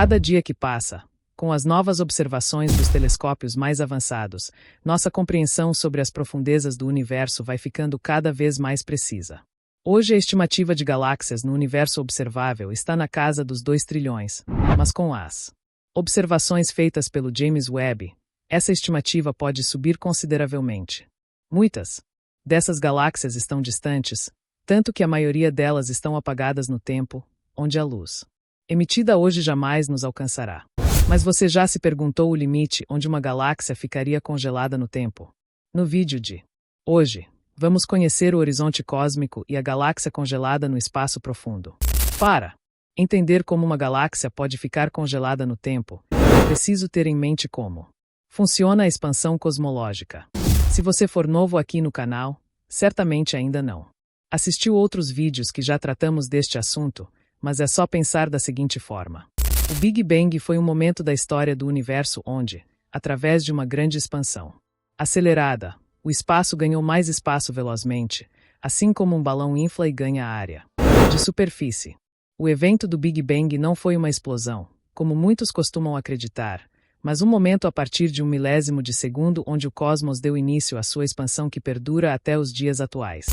cada dia que passa, com as novas observações dos telescópios mais avançados, nossa compreensão sobre as profundezas do universo vai ficando cada vez mais precisa. Hoje a estimativa de galáxias no universo observável está na casa dos 2 trilhões, mas com as observações feitas pelo James Webb, essa estimativa pode subir consideravelmente. Muitas dessas galáxias estão distantes, tanto que a maioria delas estão apagadas no tempo, onde a luz emitida hoje jamais nos alcançará. Mas você já se perguntou o limite onde uma galáxia ficaria congelada no tempo? No vídeo de hoje, vamos conhecer o horizonte cósmico e a galáxia congelada no espaço profundo. Para entender como uma galáxia pode ficar congelada no tempo, é preciso ter em mente como funciona a expansão cosmológica. Se você for novo aqui no canal, certamente ainda não assistiu outros vídeos que já tratamos deste assunto, mas é só pensar da seguinte forma. O Big Bang foi um momento da história do universo onde, através de uma grande expansão acelerada, o espaço ganhou mais espaço velozmente, assim como um balão infla e ganha área de superfície. O evento do Big Bang não foi uma explosão, como muitos costumam acreditar, mas um momento a partir de 1/1000 de segundo onde o cosmos deu início à sua expansão que perdura até os dias atuais.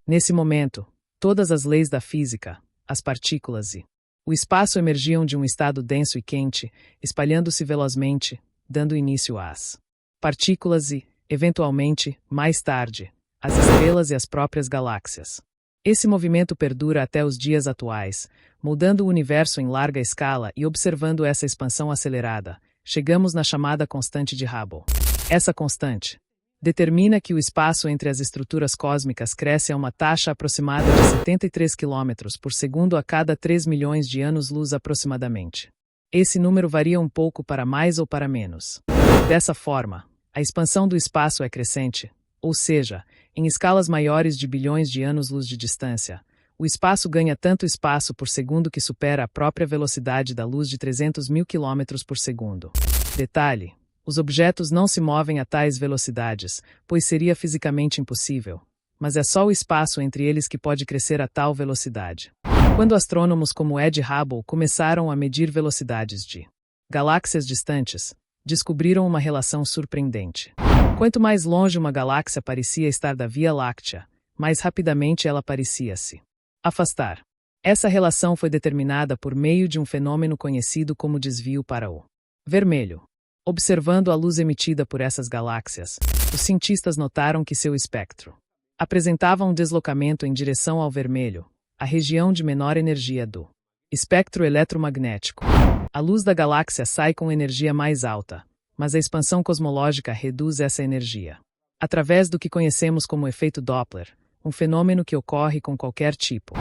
Nesse momento, todas as leis da física, as partículas e o espaço emergiam de um estado denso e quente, espalhando-se velozmente, dando início às partículas e, eventualmente, mais tarde, às estrelas e às próprias galáxias. Esse movimento perdura até os dias atuais, mudando o universo em larga escala e observando essa expansão acelerada, chegamos na chamada constante de Hubble. Essa constante determina que o espaço entre as estruturas cósmicas cresce a uma taxa aproximada de 73 km por segundo a cada 3 milhões de anos-luz aproximadamente. Esse número varia um pouco para mais ou para menos. Dessa forma, a expansão do espaço é crescente, ou seja, em escalas maiores de bilhões de anos-luz de distância, o espaço ganha tanto espaço por segundo que supera a própria velocidade da luz de 300.000 km por segundo. Detalhe: os objetos não se movem a tais velocidades, pois seria fisicamente impossível, mas é só o espaço entre eles que pode crescer a tal velocidade. Quando astrônomos como Ed Hubble começaram a medir velocidades de galáxias distantes, descobriram uma relação surpreendente. Quanto mais longe uma galáxia parecia estar da Via Láctea, mais rapidamente ela parecia se afastar. Essa relação foi determinada por meio de um fenômeno conhecido como desvio para o vermelho. Observando a luz emitida por essas galáxias, os cientistas notaram que seu espectro apresentava um deslocamento em direção ao vermelho, a região de menor energia do espectro eletromagnético. A luz da galáxia sai com energia mais alta, mas a expansão cosmológica reduz essa energia. Através do que conhecemos como efeito Doppler, um fenômeno que ocorre com qualquer tipo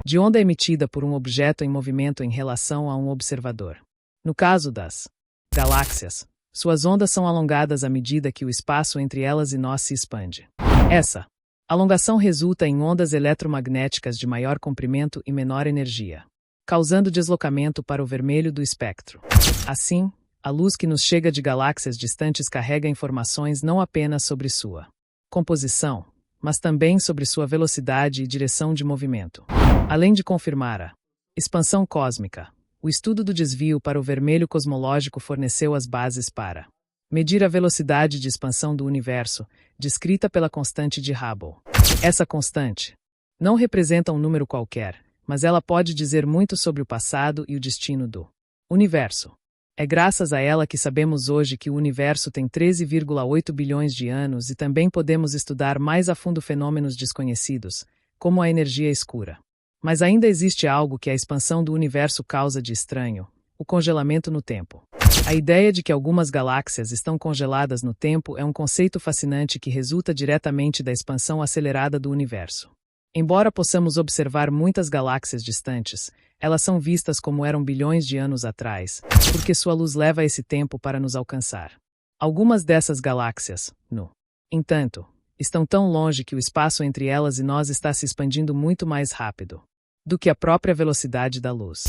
de onda emitida por um objeto em movimento em relação a um observador. No caso das galáxias, suas ondas são alongadas à medida que o espaço entre elas e nós se expande. Essa alongação resulta em ondas eletromagnéticas de maior comprimento e menor energia, causando deslocamento para o vermelho do espectro. Assim, a luz que nos chega de galáxias distantes carrega informações não apenas sobre sua composição, mas também sobre sua velocidade e direção de movimento. Além de confirmar a expansão cósmica, o estudo do desvio para o vermelho cosmológico forneceu as bases para medir a velocidade de expansão do universo, descrita pela constante de Hubble. Essa constante não representa um número qualquer, mas ela pode dizer muito sobre o passado e o destino do universo. É graças a ela que sabemos hoje que o universo tem 13,8 bilhões de anos e também podemos estudar mais a fundo fenômenos desconhecidos, como a energia escura. Mas ainda existe algo que a expansão do universo causa de estranho: o congelamento no tempo. A ideia de que algumas galáxias estão congeladas no tempo é um conceito fascinante que resulta diretamente da expansão acelerada do universo. Embora possamos observar muitas galáxias distantes, elas são vistas como eram bilhões de anos atrás, porque sua luz leva esse tempo para nos alcançar. Algumas dessas galáxias, no entanto, estão tão longe que o espaço entre elas e nós está se expandindo muito mais rápido do que a própria velocidade da luz.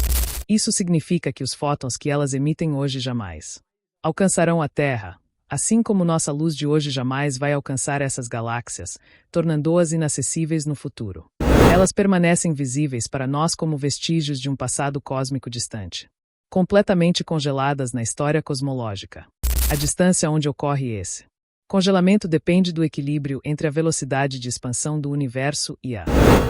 Isso significa que os fótons que elas emitem hoje jamais alcançarão a Terra, assim como nossa luz de hoje jamais vai alcançar essas galáxias, tornando-as inacessíveis no futuro. Elas permanecem visíveis para nós como vestígios de um passado cósmico distante. completamente congeladas na história cosmológica. A distância onde ocorre esse congelamento depende do equilíbrio entre a velocidade de expansão do universo e a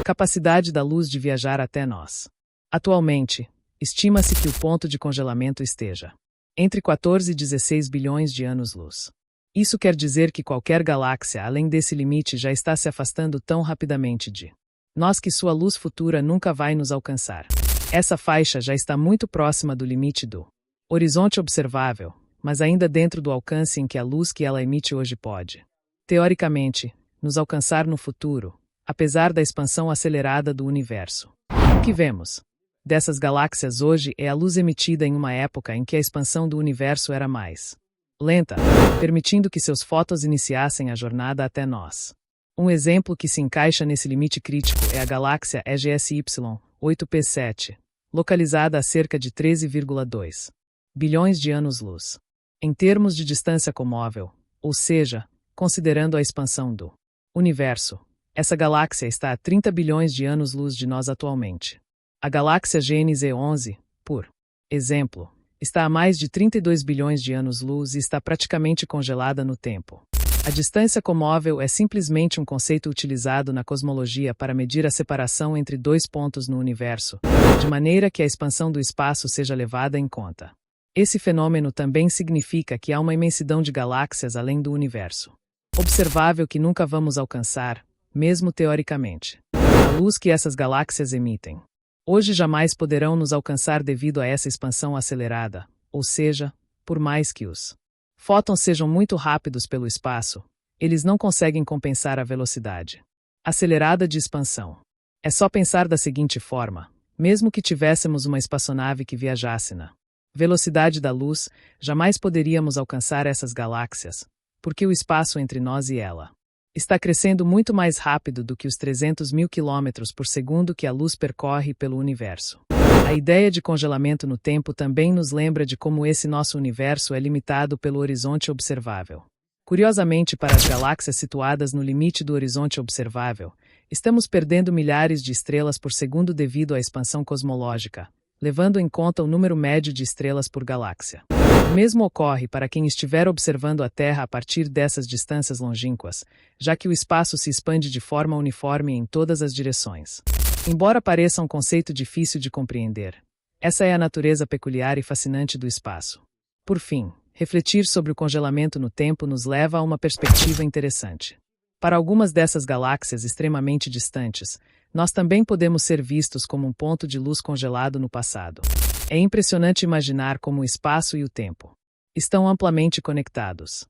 capacidade da luz de viajar até nós. Atualmente, estima-se que o ponto de congelamento esteja entre 14 e 16 bilhões de anos-luz. Isso quer dizer que qualquer galáxia além desse limite já está se afastando tão rapidamente de nós que sua luz futura nunca vai nos alcançar. Essa faixa já está muito próxima do limite do horizonte observável, mas ainda dentro do alcance em que a luz que ela emite hoje pode, teoricamente, nos alcançar no futuro, apesar da expansão acelerada do universo. O que vemos dessas galáxias hoje é a luz emitida em uma época em que a expansão do universo era mais lenta, permitindo que seus fótons iniciassem a jornada até nós. Um exemplo que se encaixa nesse limite crítico é a galáxia EGSY 8P7, localizada a cerca de 13,2 bilhões de anos-luz. Em termos de distância comóvel, ou seja, considerando a expansão do universo, essa galáxia está a 30 bilhões de anos-luz de nós atualmente. A galáxia GNZ 11, por exemplo, está a mais de 32 bilhões de anos-luz e está praticamente congelada no tempo. A distância comóvel é simplesmente um conceito utilizado na cosmologia para medir a separação entre dois pontos no universo, de maneira que a expansão do espaço seja levada em conta. Esse fenômeno também significa que há uma imensidão de galáxias além do universo observável que nunca vamos alcançar, mesmo teoricamente. A luz que essas galáxias emitem hoje jamais poderão nos alcançar devido a essa expansão acelerada, ou seja, por mais que os fótons sejam muito rápidos pelo espaço, eles não conseguem compensar a velocidade acelerada de expansão. É só pensar da seguinte forma: mesmo que tivéssemos uma espaçonave que viajasse na velocidade da luz, jamais poderíamos alcançar essas galáxias, porque o espaço entre nós e ela está crescendo muito mais rápido do que os 300 mil quilômetros por segundo que a luz percorre pelo universo. A ideia de congelamento no tempo também nos lembra de como esse nosso universo é limitado pelo horizonte observável. Curiosamente, para as galáxias situadas no limite do horizonte observável, estamos perdendo milhares de estrelas por segundo devido à expansão cosmológica, levando em conta o número médio de estrelas por galáxia. O mesmo ocorre para quem estiver observando a Terra a partir dessas distâncias longínquas, já que o espaço se expande de forma uniforme em todas as direções. Embora pareça um conceito difícil de compreender, essa é a natureza peculiar e fascinante do espaço. Por fim, refletir sobre o congelamento no tempo nos leva a uma perspectiva interessante. Para algumas dessas galáxias extremamente distantes, nós também podemos ser vistos como um ponto de luz congelado no passado. É impressionante imaginar como o espaço e o tempo estão amplamente conectados.